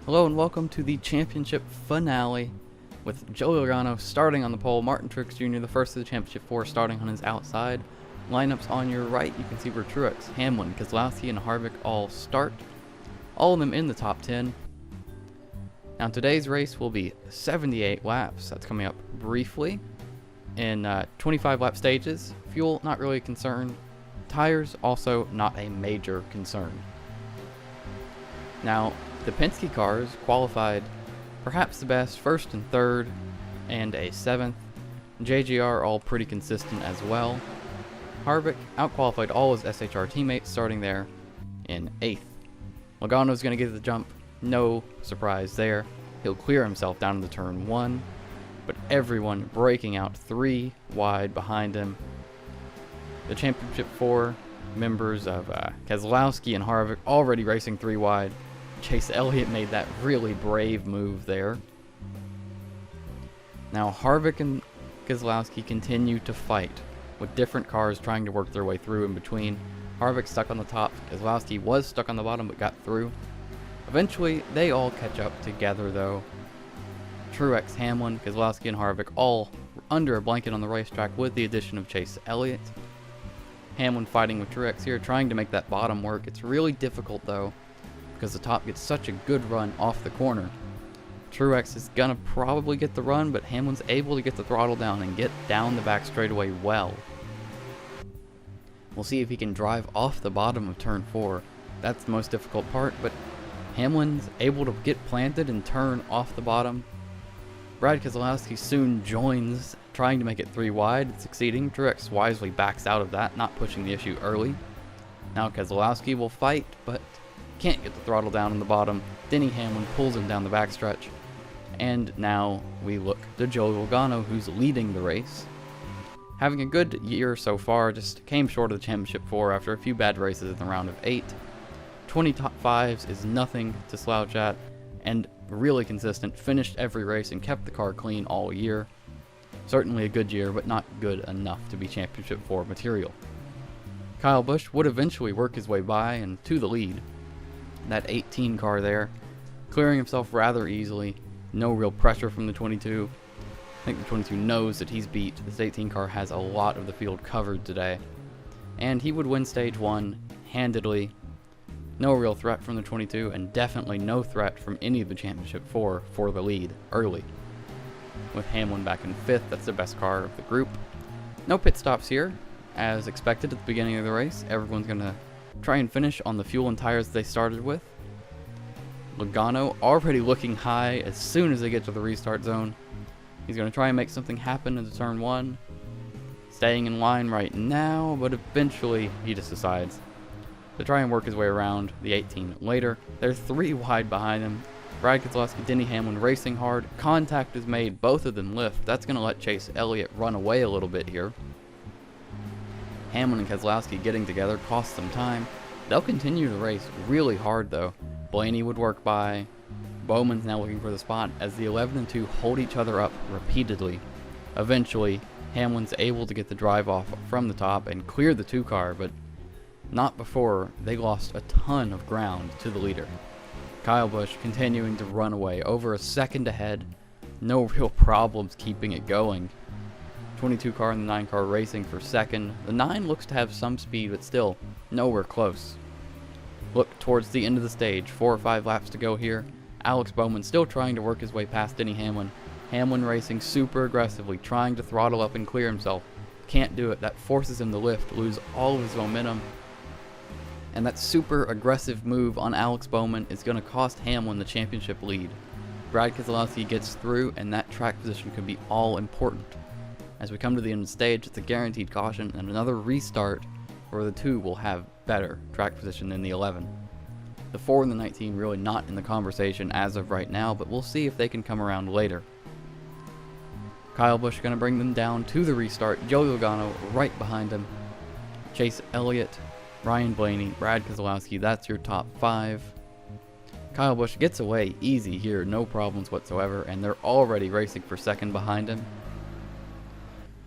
Hello and welcome to the championship finale with Joey Logano starting on the pole, Martin Truex Jr., the first of the championship four, starting on his outside. Lineups on your right, you can see where Truex, Hamlin, Keselowski, and Harvick all start. All of them in the top 10. Now today's race will be 78 laps. That's coming up briefly in 25 lap stages. Fuel, not really a concern. Tires, also not a major concern. Now, the Penske cars qualified perhaps the best, first and third, and a seventh. JGR all pretty consistent as well. Harvick outqualified all his SHR teammates, starting there in 8th. Logano's going to get the jump, no surprise there. He'll clear himself down into turn 1, but everyone breaking out 3 wide behind him. The championship 4 members of Keselowski and Harvick already racing 3 wide. Chase Elliott made that really brave move there. Now Harvick and Keselowski continue to fight, with different cars trying to work their way through in between. Harvick stuck on the top, Keselowski was stuck on the bottom but got through. Eventually, they all catch up together though. Truex, Hamlin, Keselowski, and Harvick all under a blanket on the racetrack with the addition of Chase Elliott. Hamlin fighting with Truex here, trying to make that bottom work. It's really difficult though, because the top gets such a good run off the corner. Truex is gonna probably get the run, but Hamlin's able to get the throttle down and get down the back straightaway well. We'll see if he can drive off the bottom of turn 4. That's the most difficult part, but Hamlin's able to get planted and turn off the bottom. Brad Keselowski soon joins, trying to make it 3 wide, succeeding. Truex wisely backs out of that, not pushing the issue early. Now Keselowski will fight, but can't get the throttle down in the bottom. Denny Hamlin pulls him down the backstretch. And now we look to Joey Logano, who's leading the race. Having a good year so far, just came short of the championship 4 after a few bad races in the round of 8. 20 top 5s is nothing to slouch at, and really consistent, finished every race and kept the car clean all year. Certainly a good year, but not good enough to be championship 4 material. Kyle Busch would eventually work his way by and to the lead. That 18 car there, clearing himself rather easily, no real pressure from the 22. I think the 22 knows that he's beat. This 18 car has a lot of the field covered today. And he would win stage 1 handedly. No real threat from the 22, and definitely no threat from any of the championship 4 for the lead early. With Hamlin back in 5th, that's the best car of the group. No pit stops here, as expected at the beginning of the race. Everyone's going to try and finish on the fuel and tires they started with. Logano already looking high as soon as they get to the restart zone. He's going to try and make something happen into turn 1. Staying in line right now, but eventually he just decides to try and work his way around the 18 later. They're 3 wide behind him. Brad Keselowski, Denny Hamlin racing hard. Contact is made, both of them lift. That's going to let Chase Elliott run away a little bit here. Hamlin and Keselowski getting together costs some time. They'll continue to race really hard though. Blaney would work by. Bowman's now looking for the spot as the 11 and 2 hold each other up repeatedly. Eventually, Hamlin's able to get the drive off from the top and clear the 2 car, but not before they lost a ton of ground to the leader. Kyle Busch continuing to run away, over a second ahead. No real problems keeping it going. 22 car and the 9 car racing for second. The 9 looks to have some speed, but still nowhere close. Look towards the end of the stage, 4 or 5 laps to go here. Alex Bowman still trying to work his way past Denny Hamlin. Hamlin racing super aggressively, trying to throttle up and clear himself. Can't do it. That forces him to lift, lose all of his momentum. And that super aggressive move on Alex Bowman is going to cost Hamlin the championship lead. Brad Keselowski gets through, and that track position could be all important. As we come to the end of the stage, it's a guaranteed caution and another restart where the 2 will have better track position than the 11. The 4 and the 19 really not in the conversation as of right now, but we'll see if they can come around later. Kyle Busch going to bring them down to the restart. Joey Logano right behind him. Chase Elliott, Ryan Blaney, Brad Keselowski, that's your top 5. Kyle Busch gets away easy here, no problems whatsoever, and they're already racing for second behind him.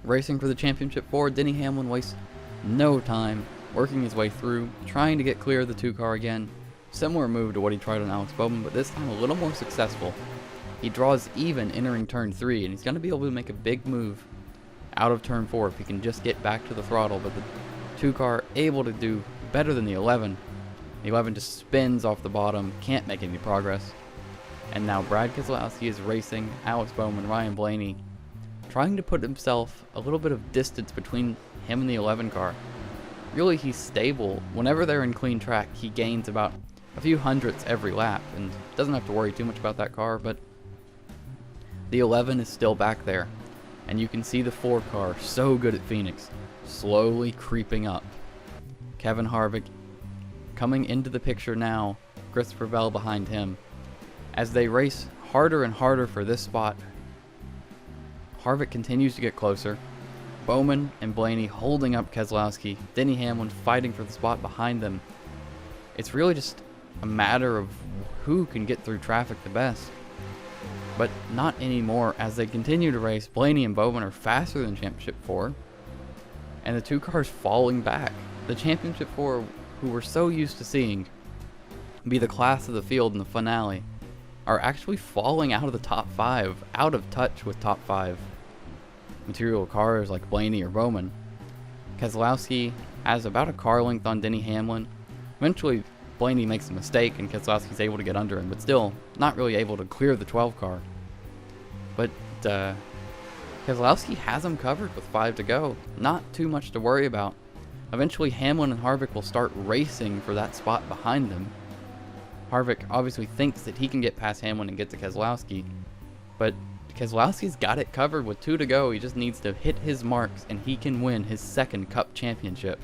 Racing for the championship 4, Denny Hamlin wastes no time working his way through, trying to get clear of the 2 car again. Similar move to what he tried on Alex Bowman, but this time a little more successful. He draws even entering turn 3, and he's going to be able to make a big move out of turn 4 if he can just get back to the throttle, but the 2 car able to do better than the 11. The 11 just spins off the bottom, can't make any progress. And now Brad Keselowski is racing Alex Bowman, Ryan Blaney, trying to put himself a little bit of distance between him and the 11 car. Really, he's stable. Whenever they're in clean track, he gains about a few hundredths every lap and doesn't have to worry too much about that car, but the 11 is still back there. And you can see the 4 car, so good at Phoenix, slowly creeping up. Kevin Harvick coming into the picture now, Christopher Bell behind him. As they race harder and harder for this spot, Harvick continues to get closer. Bowman and Blaney holding up Keselowski. Denny Hamlin fighting for the spot behind them. It's really just a matter of who can get through traffic the best. But not anymore. As they continue to race, Blaney and Bowman are faster than Championship 4. And the 2 cars falling back. The Championship 4, who we're so used to seeing be the class of the field in the finale, are actually falling out of the top 5, out of touch with top 5 material cars like Blaney or Bowman. Keselowski has about a car length on Denny Hamlin. Eventually, Blaney makes a mistake and Keselowski's able to get under him, but still not really able to clear the 12 car. But Keselowski has him covered with 5 to go. Not too much to worry about. Eventually, Hamlin and Harvick will start racing for that spot behind them. Harvick obviously thinks that he can get past Hamlin and get to Keselowski, but Keselowski's got it covered with 2 to go. He just needs to hit his marks and he can win his 2nd Cup championship.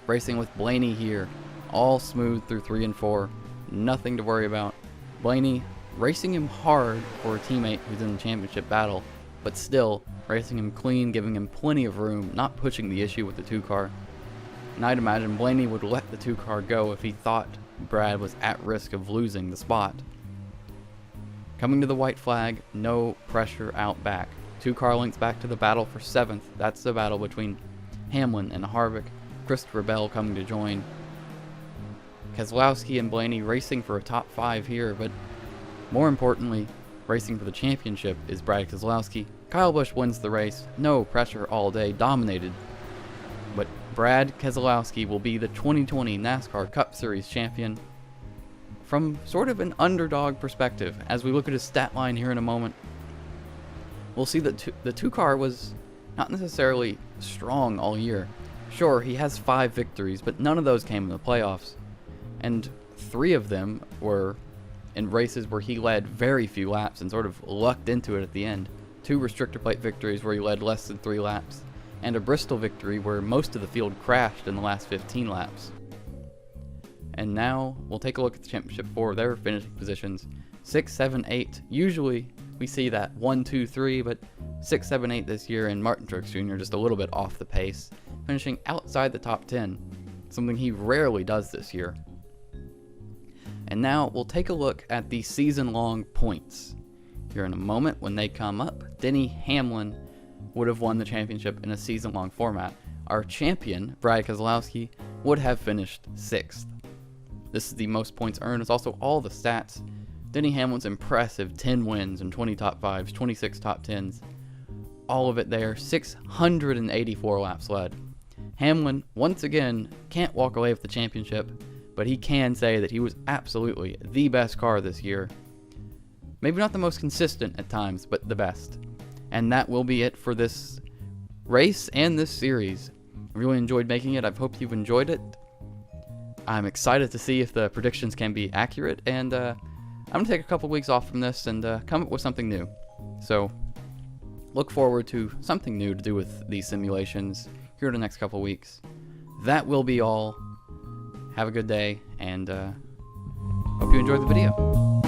Racing with Blaney here, all smooth through 3 and 4, nothing to worry about. Blaney racing him hard for a teammate who's in the championship battle, but still racing him clean, giving him plenty of room, not pushing the issue with the 2 car. And I'd imagine Blaney would let the 2 car go if he thought Brad was at risk of losing the spot. Coming to the white flag, no pressure out back. 2 car lengths back to the battle for 7th. That's the battle between Hamlin and Harvick. Christopher Bell coming to join. Keselowski and Blaney racing for a top 5 here, but more importantly, racing for the championship is Brad Keselowski. Kyle Busch wins the race, no pressure all day, dominated. But Brad Keselowski will be the 2020 NASCAR Cup Series champion from sort of an underdog perspective. As we look at his stat line here in a moment, we'll see that the 2 car was not necessarily strong all year. Sure, he has 5 victories, but none of those came in the playoffs. And 3 of them were in races where he led very few laps and sort of lucked into it at the end. 2 restrictor plate victories where he led less than 3 laps. And a Bristol victory where most of the field crashed in the last 15 laps. And now we'll take a look at the Championship 4, their finishing positions. 6, 7, 8. Usually we see that 1, 2, 3, but 6, 7, 8 this year, and Martin Truex Jr. just a little bit off the pace, finishing outside the top 10, something he rarely does this year. And now we'll take a look at the season-long points. Here in a moment when they come up, Denny Hamlin would have won the championship in a season-long format. Our champion, Brad Keselowski, would have finished 6th. This is the most points earned. It's also all the stats. Denny Hamlin's impressive 10 wins and 20 top 5s, 26 top 10s. All of it there, 684 laps led. Hamlin, once again, can't walk away with the championship, but he can say that he was absolutely the best car this year. Maybe not the most consistent at times, but the best. And that will be it for this race and this series. I really enjoyed making it. I hope you've enjoyed it. I'm excited to see if the predictions can be accurate, and I'm going to take a couple weeks off from this and come up with something new. So look forward to something new to do with these simulations here in the next couple weeks. That will be all. Have a good day, and hope you enjoyed the video.